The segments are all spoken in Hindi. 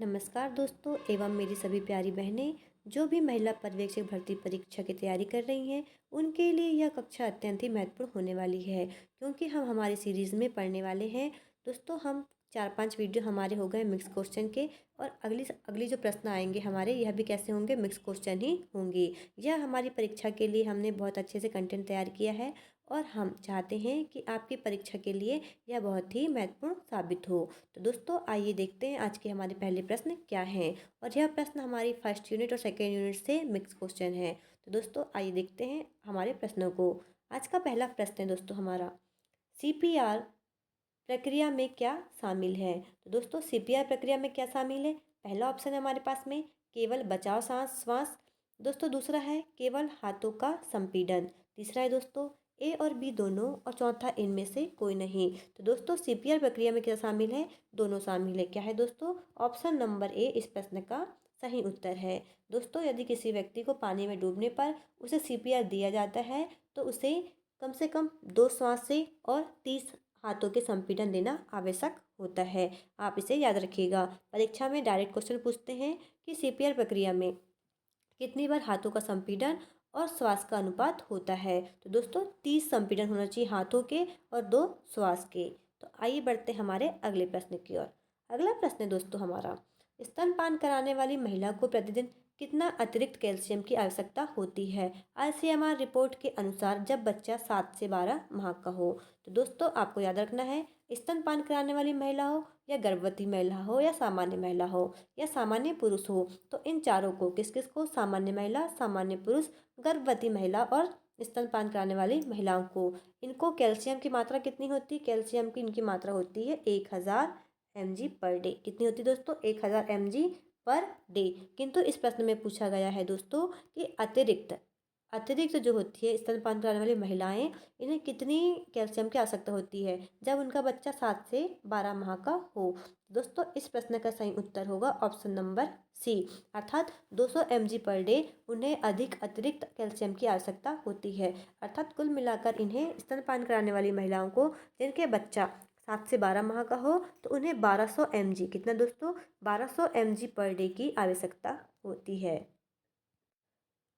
नमस्कार दोस्तों एवं मेरी सभी प्यारी बहनें जो भी महिला पर्यवेक्षक भर्ती परीक्षा की तैयारी कर रही हैं उनके लिए यह कक्षा अत्यंत ही महत्वपूर्ण होने वाली है क्योंकि हम हमारी सीरीज़ में पढ़ने वाले हैं। दोस्तों हम 4-5 वीडियो हमारे हो गए मिक्स क्वेश्चन के और अगली अगली जो प्रश्न आएंगे हमारे यह भी कैसे होंगे, मिक्स क्वेश्चन ही होंगे। यह हमारी परीक्षा के लिए हमने बहुत अच्छे से कंटेंट तैयार किया है और हम चाहते हैं कि आपकी परीक्षा के लिए यह बहुत ही महत्वपूर्ण साबित हो। तो दोस्तों आइए देखते हैं आज के हमारे पहले प्रश्न क्या हैं और यह प्रश्न हमारी फर्स्ट यूनिट और सेकेंड यूनिट से मिक्स क्वेश्चन है। तो दोस्तों आइए देखते हैं हमारे प्रश्नों को। आज का पहला प्रश्न है दोस्तों हमारा, सीपीआर प्रक्रिया में क्या शामिल है। तो दोस्तों सीपीआर प्रक्रिया में क्या शामिल है, पहला ऑप्शन है हमारे पास में केवल बचाव श्वास। दोस्तों दूसरा है केवल हाथों का संपीड़न। तीसरा है दोस्तों ए और बी दोनों और चौथा इनमें से कोई नहीं। तो दोस्तों सीपीआर प्रक्रिया में क्या शामिल है, दोनों शामिल है। क्या है दोस्तों, ऑप्शन नंबर ए इस प्रश्न का सही उत्तर है। दोस्तों यदि किसी व्यक्ति को पानी में डूबने पर उसे सीपीआर दिया जाता है तो उसे कम से कम 2 श्वास से और 30 हाथों के संपीड़न देना आवश्यक होता है। आप इसे याद रखिएगा। परीक्षा में डायरेक्ट क्वेश्चन पूछते हैं कि सीपीआर प्रक्रिया में कितनी बार हाथों का संपीड़न और श्वास का अनुपात होता है। तो दोस्तों 30 संपीड़न होना चाहिए हाथों के और 2 श्वास के। तो आइए बढ़ते हमारे अगले प्रश्न की ओर। अगला प्रश्न है दोस्तों हमारा, स्तनपान कराने वाली महिला को प्रतिदिन कितना अतिरिक्त कैल्शियम की आवश्यकता होती है आईसीएमआर रिपोर्ट के अनुसार जब बच्चा 7 से 12 माह का हो। तो दोस्तों आपको याद रखना है, स्तनपान कराने वाली महिला हो या गर्भवती महिला हो या सामान्य महिला हो या सामान्य पुरुष हो, तो इन चारों को किस किस को, सामान्य महिला, सामान्य पुरुष, गर्भवती महिला और स्तनपान कराने वाली महिलाओं को, इनको कैल्शियम की मात्रा कितनी होती है, कैल्शियम की इनकी मात्रा होती है 1000 mg पर डे। कितनी होती है दोस्तों, 1000 mg पर डे। किंतु इस प्रश्न में पूछा गया है दोस्तों कि अतिरिक्त अतिरिक्त जो होती है स्तनपान कराने वाली महिलाएं, इन्हें कितनी कैल्शियम की आवश्यकता होती है जब उनका बच्चा 7 से 12 माह का हो। दोस्तों इस प्रश्न का सही उत्तर होगा ऑप्शन नंबर सी, अर्थात 200 mg पर डे उन्हें अधिक अतिरिक्त कैल्शियम की आवश्यकता होती है। अर्थात कुल मिलाकर इन्हें स्तनपान कराने वाली महिलाओं को जिनके बच्चा 7 से 12 माह का हो तो उन्हें 1200 mg, कितना दोस्तों, 1200 mg पर डे की आवश्यकता होती है।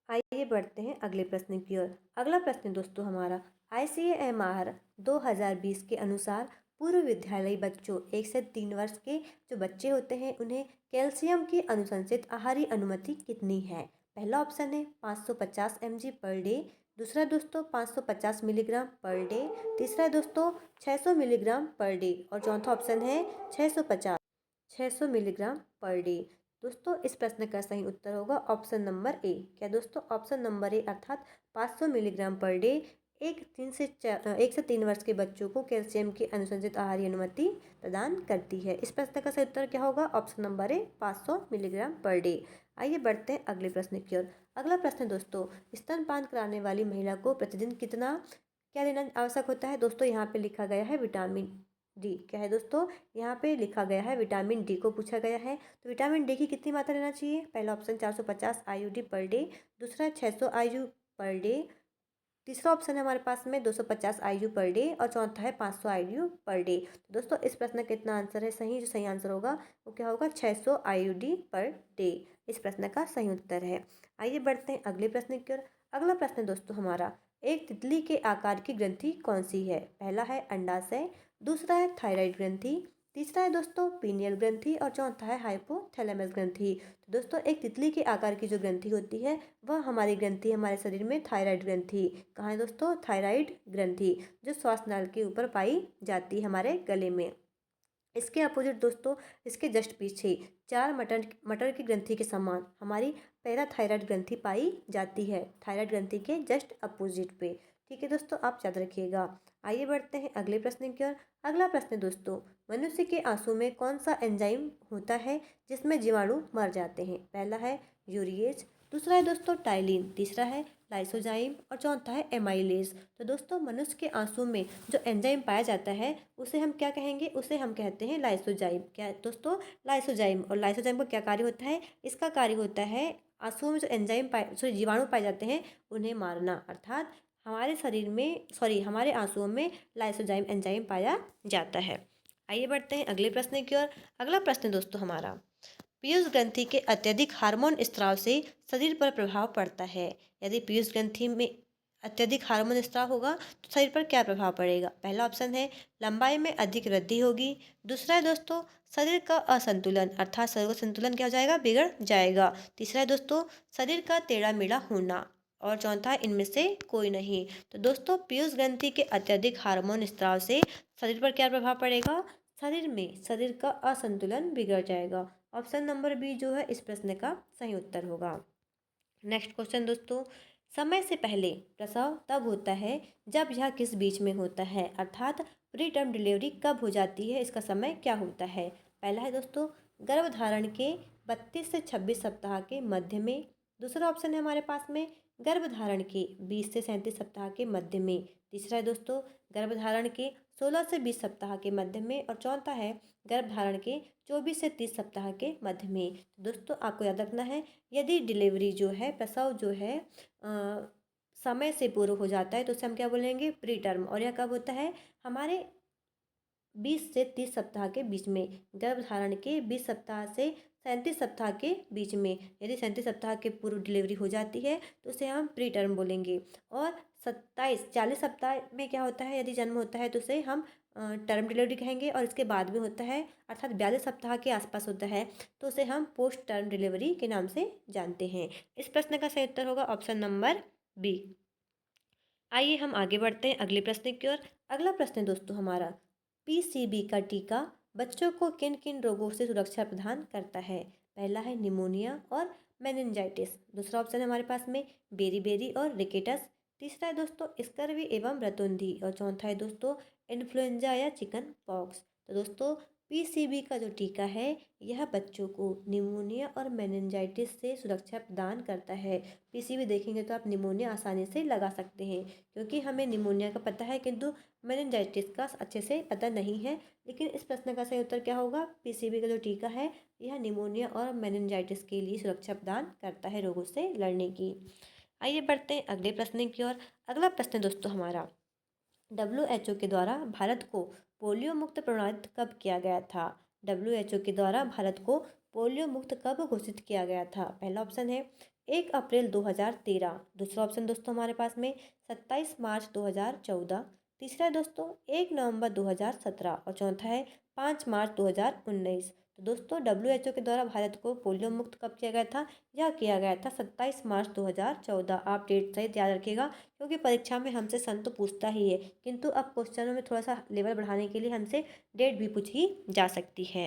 आइए बढ़ते हैं अगले प्रश्न की ओर। अगला प्रश्न दोस्तों हमारा, आईसीएमआर 2020 के अनुसार पूर्व विद्यालयी बच्चों 1 से 3 वर्ष के जो बच्चे होते हैं उन्हें कैल्शियम की अनुशंसित आहारी अनुमति कितनी है। पहला ऑप्शन है 550 mg पर डे, दूसरा दोस्तों 550 मिलीग्राम पर डे, तीसरा दोस्तों 600 मिलीग्राम पर डे और चौथा ऑप्शन है 600 मिलीग्राम पर डे। दोस्तों इस प्रश्न का सही उत्तर होगा ऑप्शन नंबर ए। क्या दोस्तों, ऑप्शन नंबर ए अर्थात 500 मिलीग्राम पर डे 1 से 3 वर्ष के बच्चों को कैल्शियम की अनुशंसित आहारी अनुमति प्रदान करती है। इस प्रश्न का सही उत्तर क्या होगा, option number A 500 milligram per day. आइए बढ़ते हैं अगले प्रश्न की ओर। अगला प्रश्न दोस्तों, स्तनपान कराने वाली महिला को प्रतिदिन कितना क्या लेना आवश्यक होता है। दोस्तों यहाँ पे लिखा गया है विटामिन डी। क्या है दोस्तों, यहाँ पे लिखा गया है विटामिन डी को पूछा गया है। तो विटामिन डी की कितनी मात्रा लेना चाहिए, पहला ऑप्शन 450 IUD पर डे, दूसरा 600 IU पर डे, तीसरा ऑप्शन है हमारे पास में 250 IU पर डे और चौथा है 500 IU पर डे। तो दोस्तों इस प्रश्न का कितना आंसर है सही, जो सही आंसर होगा वो क्या होगा, 600 IUD पर डे इस प्रश्न का सही उत्तर है। आइए बढ़ते हैं अगले प्रश्न की ओर। अगला प्रश्न दोस्तों हमारा, एक तितली के आकार की ग्रंथि कौन सी है। पहला है अंडाशय, दूसरा है थायराइड ग्रंथि, तीसरा है दोस्तों पीनियल ग्रंथि और चौथा है हाइपोथैलेमस ग्रंथि। तो दोस्तों एक तितली के आकार की जो ग्रंथि होती है वह हमारी ग्रंथि हमारे शरीर में थायराइड ग्रंथि। कहाँ है दोस्तों, थायराइड ग्रंथि जो श्वास नाल के ऊपर पाई जाती है हमारे गले में। इसके अपोजिट दोस्तों, इसके जस्ट पीछे 4 मटर की ग्रंथि के समान हमारी पैराथायराइड ग्रंथि पाई जाती है, थायराइड ग्रंथि के जस्ट अपोजिट पे। ठीक है दोस्तों, आप याद रखिएगा। आइए बढ़ते हैं अगले प्रश्न की ओर। अगला प्रश्न दोस्तों, मनुष्य के आंसू में कौन सा एंजाइम होता है जिसमें जीवाणु मर जाते हैं। पहला है यूरिएज, दूसरा है दोस्तों टाइलिन, तीसरा है लाइसोजाइम और चौथा है एमाइलेज। तो दोस्तों मनुष्य के आंसू में जो एंजाइम पाया जाता है उसे हम क्या कहेंगे, उसे हम कहते हैं लाइसोजाइम। क्या है दोस्तों, लाइसोजाइम। और लाइसोजाइम का क्या कार्य होता है, इसका कार्य होता है आंसुओं में जो एंजाइम जीवाणु पाए जाते हैं उन्हें मारना। अर्थात हमारे शरीर में हमारे आंसुओं में लाइसोजाइम एंजाइम पाया जाता है। आइए बढ़ते हैं अगले प्रश्न की ओर। अगला प्रश्न दोस्तों हमारा, पीयूष ग्रंथि के अत्यधिक हार्मोन स्राव से शरीर पर प्रभाव पड़ता है। यदि पीयूष ग्रंथि में अत्यधिक हार्मोन स्राव होगा तो शरीर पर क्या प्रभाव पड़ेगा? पहला ऑप्शन है लंबाई में अधिक वृद्धि होगी। दूसरा है दोस्तों शरीर का असंतुलन, अर्थात शरीर का संतुलन क्या हो जाएगा? बिगड़ जाएगा। तीसरा है दोस्तों शरीर का टेढ़ा मेढ़ा होना। और चौथा है इनमें से कोई नहीं। तो दोस्तों पीयूष ग्रंथि के अत्यधिक हार्मोन स्राव से शरीर पर क्या प्रभाव पड़ेगा? शरीर का असंतुलन बिगड़ जाएगा। ऑप्शन नंबर बी जो है इस प्रश्न का सही उत्तर होगा। नेक्स्ट क्वेश्चन दोस्तों, समय से पहले प्रसव तब होता है जब यह किस बीच में होता है? अर्थात प्री टर्म डिलीवरी कब हो जाती है, इसका समय क्या होता है? पहला है दोस्तों गर्भधारण के 32 से 26 सप्ताह के मध्य में। दूसरा ऑप्शन है हमारे पास में गर्भधारण के 20 से 37 सप्ताह के मध्य में। तीसरा है दोस्तों गर्भधारण के 16 से 20 सप्ताह के मध्य में। और चौथा है गर्भधारण के 24 से 30 सप्ताह के मध्य में। तो दोस्तों आपको याद रखना है यदि डिलीवरी जो है प्रसव जो है समय से पूर्व हो जाता है तो उसे हम क्या बोलेंगे? Pre term. और यह कब होता है? हमारे 20 से 30 सप्ताह के बीच में। गर्भधारण के 20 सप्ताह से 37 सप्ताह के बीच में। यदि 37 सप्ताह के पूर्व डिलीवरी हो जाती है तो उसे हम प्री टर्म बोलेंगे। और 40 सप्ताह में क्या होता है? यदि जन्म होता है तो उसे हम टर्म डिलीवरी कहेंगे। और इसके बाद में होता है अर्थात 42 सप्ताह के आसपास होता है तो उसे हम पोस्ट टर्म डिलीवरी के नाम से जानते हैं। इस प्रश्न का सही उत्तर होगा ऑप्शन नंबर बी। आइए हम आगे बढ़ते हैं अगले प्रश्न की ओर। अगला प्रश्न दोस्तों हमारा पीसीबी का टीका बच्चों को किन किन रोगों से सुरक्षा प्रदान करता है? पहला है निमोनिया और मेनिंजाइटिस। दूसरा ऑप्शन है हमारे पास में बेरी और रिकेटस। तीसरा है दोस्तों स्कर्वी एवं रतुंधी। और चौथा है दोस्तों इन्फ्लुएंजा या चिकन पॉक्स। तो दोस्तों पीसीबी का जो टीका है यह बच्चों को निमोनिया और मेनिंजाइटिस से सुरक्षा प्रदान करता है। पीसीबी देखेंगे तो आप निमोनिया आसानी से लगा सकते हैं क्योंकि हमें निमोनिया का पता है किंतु मेनिंजाइटिस का अच्छे से पता नहीं है। लेकिन इस प्रश्न का सही उत्तर क्या होगा? पीसीबी का जो टीका है यह निमोनिया और मेनिंजाइटिस के लिए सुरक्षा प्रदान करता है रोगों से लड़ने की। आइए बढ़ते हैं अगले प्रश्न की ओर। अगला प्रश्न दोस्तों हमारा WHO के द्वारा भारत को पोलियो मुक्त प्रणालित कब किया गया था? WHO के द्वारा भारत को पोलियो मुक्त कब घोषित किया गया था? पहला ऑप्शन है 1 अप्रैल 2013। दूसरा ऑप्शन दोस्तों हमारे पास में 27 मार्च 2014। तीसरा है दोस्तों 1 नवंबर 2017। और चौथा है 5 मार्च 2019। तो दोस्तों WHO के द्वारा भारत को पोलियो मुक्त कब किया गया था? यह किया गया था 27 मार्च 2014। आप डेट सहित याद रखिएगा क्योंकि परीक्षा में हमसे सन तो पूछता ही है किंतु अब क्वेश्चनों में थोड़ा सा लेवल बढ़ाने के लिए हमसे डेट भी पूछी जा सकती है।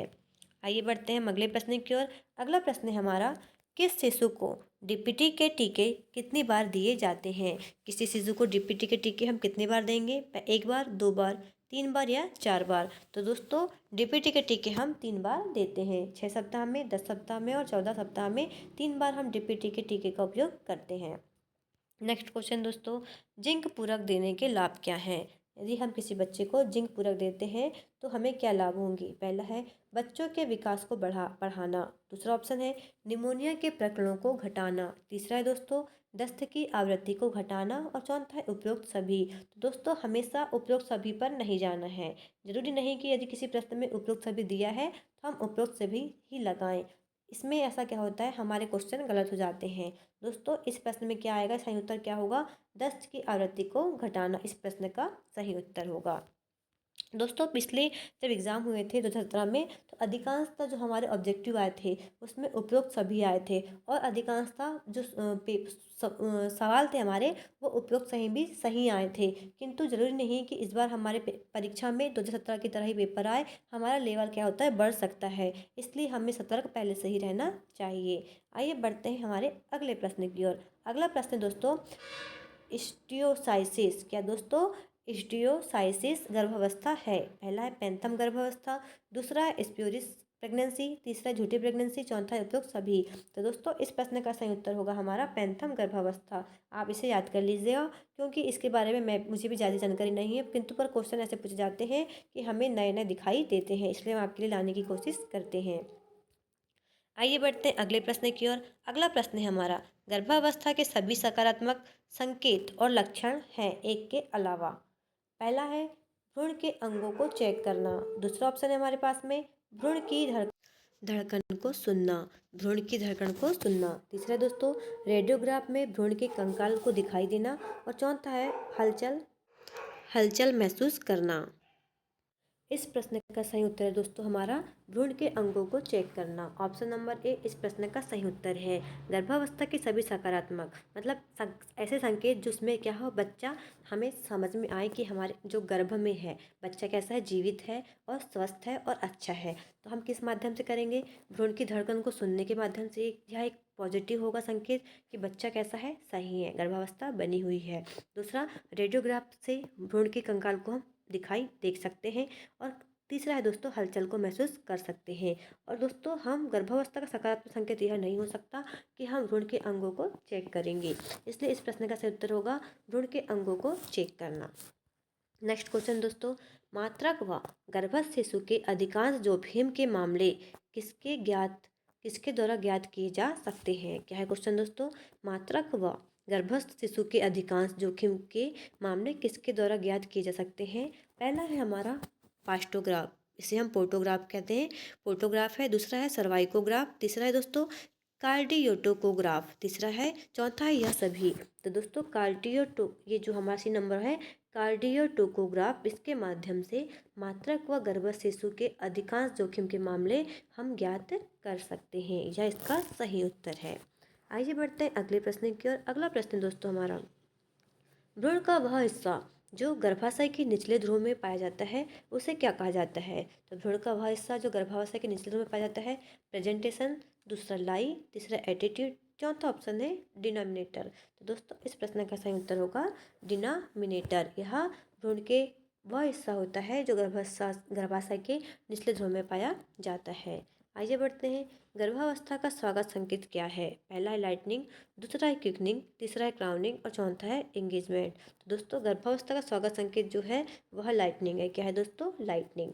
आइए बढ़ते हैं हम अगले प्रश्न की ओर। अगला प्रश्न है हमारा किस शिशु को डीपीटी के टीके कितनी बार दिए जाते हैं? किसी शिशु को डीपीटी के टीके हम कितनी बार देंगे? 1 बार, 2 बार, 3 बार या 4 बार? तो दोस्तों डीपीटी के टीके हम 3 बार देते हैं। 6 सप्ताह में, 10 सप्ताह में और 14 सप्ताह में 3 बार हम डीपीटी के टीके का उपयोग करते हैं। नेक्स्ट क्वेश्चन दोस्तों जिंक पूरक देने के लाभ क्या हैं? यदि हम किसी बच्चे को जिंक पूरक देते हैं तो हमें क्या लाभ होंगे? पहला है बच्चों के विकास को बढ़ाना। दूसरा ऑप्शन है निमोनिया के प्रकरणों को घटाना। तीसरा है दोस्तों दस्त की आवृत्ति को घटाना। और चौथा है उपरोक्त सभी। तो दोस्तों हमेशा उपरोक्त सभी पर नहीं जाना है। जरूरी नहीं कि यदि किसी प्रश्न में उपरोक्त सभी दिया है तो हम उपरोक्त सभी ही लगाएं। इसमें ऐसा क्या होता है हमारे क्वेश्चन गलत हो जाते हैं। दोस्तों इस प्रश्न में क्या आएगा? सही उत्तर क्या होगा? दस्त की आवृत्ति को घटाना इस प्रश्न का सही उत्तर होगा। दोस्तों पिछले जब एग्ज़ाम हुए थे 2017 में तो अधिकांशतः जो हमारे ऑब्जेक्टिव आए थे उसमें उपरोक्त सभी आए थे। और अधिकांशतः जो सवाल थे हमारे वो उपरोक्त सही भी सही आए थे। किंतु ज़रूरी नहीं कि इस बार हमारे परीक्षा में 2017 की तरह ही पेपर आए। हमारा लेवल क्या होता है? बढ़ सकता है। इसलिए हमें सतर्क पहले से ही रहना चाहिए। आइए बढ़ते हैं हमारे अगले प्रश्न की ओर। अगला प्रश्न दोस्तों स्टियोसाइसिस क्या दोस्तों? स्टियोसाइसिस गर्भावस्था है। पहला है पैंथम गर्भावस्था। दूसरा है स्प्यूरिस प्रेगनेंसी। तीसरा झूठी प्रेगनेंसी। चौथा है उपरोक्त सभी। तो दोस्तों इस प्रश्न का सही उत्तर होगा हमारा पैंथम गर्भावस्था। आप इसे याद कर लीजिएगा क्योंकि इसके बारे में मुझे भी ज़्यादा जानकारी नहीं है किंतु पर क्वेश्चन ऐसे पूछे जाते हैं कि हमें नए नए दिखाई देते हैं इसलिए हम आपके लिए लाने की कोशिश करते हैं। आइए बढ़ते हैं अगले प्रश्न की ओर। अगला प्रश्न है हमारा गर्भावस्था के सभी सकारात्मक संकेत और लक्षण हैं एक के अलावा। पहला है भ्रूण के अंगों को चेक करना। दूसरा ऑप्शन है हमारे पास में भ्रूण की धड़कन को सुनना, भ्रूण की धड़कन को सुनना। तीसरा दोस्तों, रेडियोग्राफ में भ्रूण के कंकाल को दिखाई देना। और चौथा है हलचल हलचल महसूस करना। इस प्रश्न का सही उत्तर है दोस्तों हमारा भ्रूण के अंगों को चेक करना। ऑप्शन नंबर ए इस प्रश्न का सही उत्तर है। गर्भावस्था के सभी सकारात्मक मतलब ऐसे संकेत जिसमें क्या हो, बच्चा हमें समझ में आए कि हमारे जो गर्भ में है बच्चा कैसा है, जीवित है और स्वस्थ है और अच्छा है। तो हम किस माध्यम से करेंगे, भ्रूण की धड़कन को सुनने के माध्यम से। यह एक पॉजिटिव होगा संकेत कि बच्चा कैसा है, सही है, गर्भावस्था बनी हुई है। दूसरा, रेडियोग्राफ से भ्रूण के कंकाल को हम दिखाई देख सकते हैं। और तीसरा है दोस्तों, हलचल को महसूस कर सकते हैं। और दोस्तों, हम गर्भावस्था का सकारात्मक संकेत यह नहीं हो सकता कि हम भ्रूण के अंगों को चेक करेंगे। इसलिए इस प्रश्न का सही उत्तर होगा भ्रूण के अंगों को चेक करना। नेक्स्ट क्वेश्चन दोस्तों, मात्रक व गर्भस्थ शिशु के अधिकांश जोखिम के मामले किसके द्वारा ज्ञात किए जा सकते हैं। क्या है क्वेश्चन दोस्तों, मात्रक व गर्भस्थ शिशु के अधिकांश जोखिम के मामले किसके द्वारा ज्ञात किए जा सकते हैं। पहला है हमारा पास्टोग्राफ, इसे हम पोर्टोग्राफ कहते हैं, पोर्टोग्राफ है। दूसरा है सर्वाइकोग्राफ। तीसरा है दोस्तों कार्डियोटोकोग्राफ। तीसरा है, चौथा है यह सभी। तो दोस्तों ये जो हमारा सी नंबर है कार्डियोटोकोग्राफ, इसके माध्यम से मात्रक व गर्भस्थ शिशु के अधिकांश जोखिम के मामले हम ज्ञात कर सकते हैं। यह इसका सही उत्तर है। आइए बढ़ते हैं अगले प्रश्न की ओर। अगला प्रश्न दोस्तों हमारा, भ्रूण का वह हिस्सा जो गर्भाशय के निचले ध्रुव में पाया जाता है उसे क्या कहा जाता है। तो भ्रूण का वह हिस्सा जो गर्भाशय के निचले ध्रुव में पाया जाता है, प्रेजेंटेशन। दूसरा लाई। तीसरा एटीट्यूड। चौथा ऑप्शन है डिनोमिनेटर। तो दोस्तों इस प्रश्न का सही उत्तर होगा डिनोमिनेटर। यह भ्रूण के वह हिस्सा होता है जो गर्भाशय के निचले ध्रुव में पाया जाता है। आइए बढ़ते हैं, गर्भावस्था का स्वागत संकेत क्या है। पहला है लाइटनिंग। दूसरा है क्विकनिंग। तीसरा है क्राउनिंग और चौथा है एंगेजमेंट। तो दोस्तों गर्भावस्था का स्वागत संकेत जो है वह लाइटनिंग है। क्या है दोस्तों, लाइटनिंग।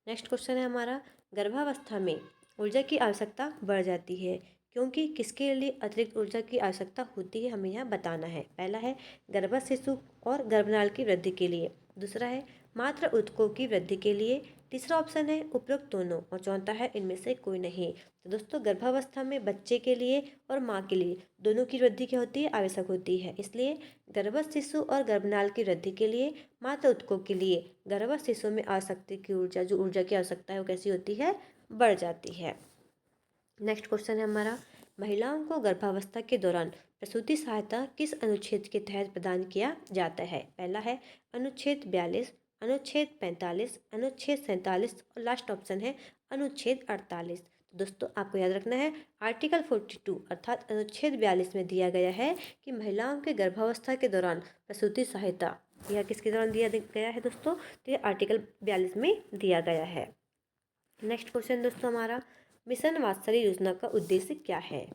नेक्स्ट क्वेश्चन है हमारा, गर्भावस्था में ऊर्जा की आवश्यकता बढ़ जाती है क्योंकि किसके लिए अतिरिक्त ऊर्जा की आवश्यकता होती है, हमें यहाँ बताना है। पहला है गर्भस्थ शिशु और गर्भनाल की वृद्धि के लिए। दूसरा है मात्र ऊतकों की वृद्धि के लिए। तीसरा ऑप्शन है उपरोक्त दोनों और चौथा है इनमें से कोई नहीं। तो दोस्तों गर्भावस्था में बच्चे के लिए और माँ के लिए दोनों की वृद्धि क्या होती है, आवश्यक होती है। इसलिए गर्भस्थ शिशु और गर्भनाल की वृद्धि के लिए, मात्र ऊतकों के लिए गर्भस्थ शिशु में आवश्यकता की ऊर्जा, जो ऊर्जा की आवश्यकता है वो कैसी होती है, बढ़ जाती है। नेक्स्ट क्वेश्चन है हमारा, महिलाओं को गर्भावस्था के दौरान प्रसूति सहायता किस अनुच्छेद के तहत प्रदान किया जाता है। पहला है अनुच्छेद 42, अनुच्छेद 45, अनुच्छेद 47 और लास्ट ऑप्शन है अनुच्छेद 48। तो दोस्तों आपको याद रखना है आर्टिकल 42 अर्थात अनुच्छेद 42 में दिया गया है कि महिलाओं के गर्भावस्था के दौरान प्रसूति सहायता, यह किसके दौरान दिया गया है दोस्तों, तो यह आर्टिकल 42 में दिया गया है। नेक्स्ट क्वेश्चन दोस्तों हमारा, मिशन वात्सल्य योजना का उद्देश्य क्या है।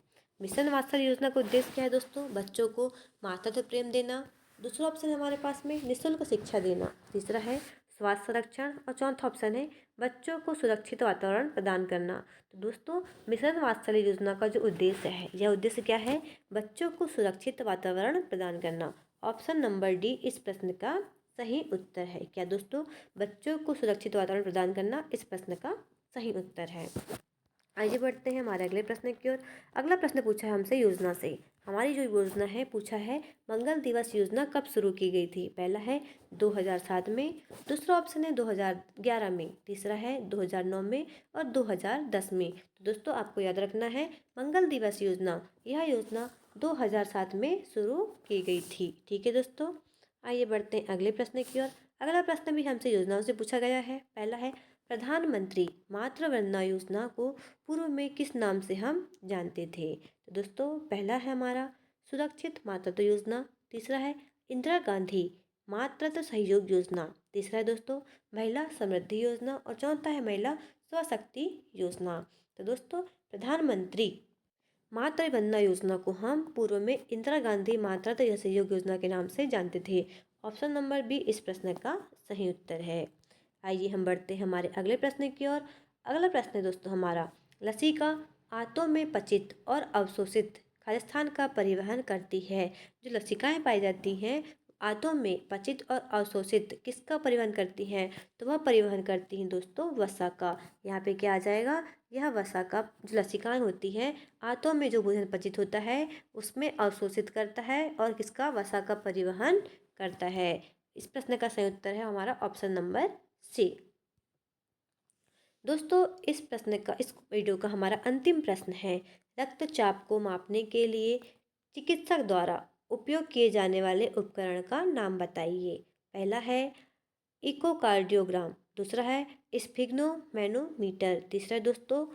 मिशन वात्सल्य योजना का उद्देश्य क्या है दोस्तों, बच्चों को मातृत्व प्रेम देना। दूसरा ऑप्शन है हमारे पास में निःशुल्क शिक्षा देना। तीसरा है स्वास्थ्य संरक्षण और चौथा ऑप्शन है बच्चों को सुरक्षित वातावरण प्रदान करना। तो दोस्तों मिशन वात्सल्य योजना का जो उद्देश्य है, यह उद्देश्य क्या है, बच्चों को सुरक्षित वातावरण प्रदान करना। ऑप्शन नंबर डी इस प्रश्न का सही उत्तर है। क्या दोस्तों, बच्चों को सुरक्षित वातावरण प्रदान करना इस प्रश्न का सही उत्तर है। आइए बढ़ते हैं हमारे अगले प्रश्न की ओर। अगला प्रश्न पूछा है हमसे योजना से। हमारी जो योजना है पूछा है मंगल दिवस योजना कब शुरू की गई थी। पहला है 2007 में। दूसरा ऑप्शन है 2011 में। तीसरा है 2009 में और 2010 में। तो दोस्तों आपको याद रखना है मंगल दिवस योजना, यह योजना 2007 में शुरू की गई थी। ठीक है दोस्तों, आइए बढ़ते हैं अगले प्रश्न की ओर। अगला प्रश्न भी हमसे योजनाओं से पूछा गया है। पहला है प्रधानमंत्री मातृ वंदना योजना को पूर्व में किस नाम से हम जानते थे। तो दोस्तों पहला है हमारा सुरक्षित मातृत्व योजना। तीसरा है इंदिरा गांधी मातृत्व सहयोग योजना। तीसरा है दोस्तों महिला समृद्धि योजना और चौथा है महिला स्वशक्ति योजना। तो दोस्तों प्रधानमंत्री मातृ वंदना योजना को हम पूर्व में इंदिरा गांधी मातृत्व सहयोग योजना के नाम से जानते थे। ऑप्शन नंबर बी इस प्रश्न का सही उत्तर है। आइए हम बढ़ते हैं हमारे अगले प्रश्न की ओर। अगला प्रश्न है दोस्तों हमारा, लसिका आंतों में पचित और अवशोषित खालिस्तान का परिवहन करती है। जो लसिकाएं पाई जाती हैं आंतों में पचित और अवशोषित किसका परिवहन करती हैं, तो वह परिवहन करती हैं दोस्तों वसा का। यहाँ पे क्या आ जाएगा, यह वसा का जो लसीकान होती है, आंतों में जो भोजन पचित होता है उसमें अवशोषित करता है और किसका वसा का परिवहन करता है। इस प्रश्न का सही उत्तर है हमारा ऑप्शन नंबर सी। दोस्तों इस वीडियो का हमारा अंतिम प्रश्न है, रक्तचाप को मापने के लिए चिकित्सक द्वारा उपयोग किए जाने वाले उपकरण का नाम बताइए। पहला है इकोकार्डियोग्राम, दूसरा है स्फिग्नोमेनोमीटर, तीसरा है दोस्तों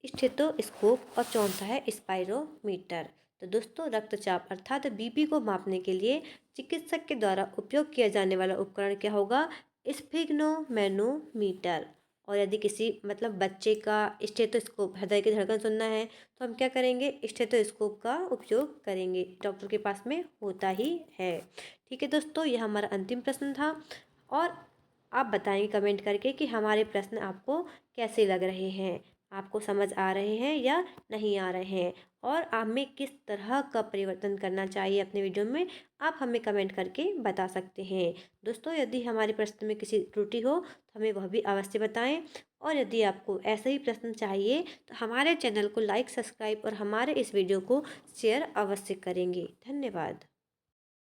स्टेथोस्कोप और चौथा है स्पाइरोमीटर। तो दोस्तों रक्तचाप अर्थात बीपी को मापने के लिए चिकित्सक के द्वारा उपयोग किया जाने वाला उपकरण क्या होगा? स्फिग्नोमेनोमीटर। और यदि किसी बच्चे का स्टेथोस्कोप हृदय की धड़कन सुनना है तो हम क्या करेंगे? स्टेथोस्कोप का उपयोग करेंगे, डॉक्टर के पास में होता ही है। ठीक है दोस्तों, यह हमारा अंतिम प्रश्न था और आप बताएंगे कमेंट करके कि हमारे प्रश्न आपको कैसे लग रहे हैं, आपको समझ आ रहे हैं या नहीं आ रहे हैं, और आप में किस तरह का परिवर्तन करना चाहिए अपने वीडियो में, आप हमें कमेंट करके बता सकते हैं। दोस्तों यदि हमारे प्रश्न में किसी त्रुटि हो तो हमें वह भी अवश्य बताएं, और यदि आपको ऐसे ही प्रश्न चाहिए तो हमारे चैनल को लाइक, सब्सक्राइब और हमारे इस वीडियो को शेयर अवश्य करेंगे। धन्यवाद।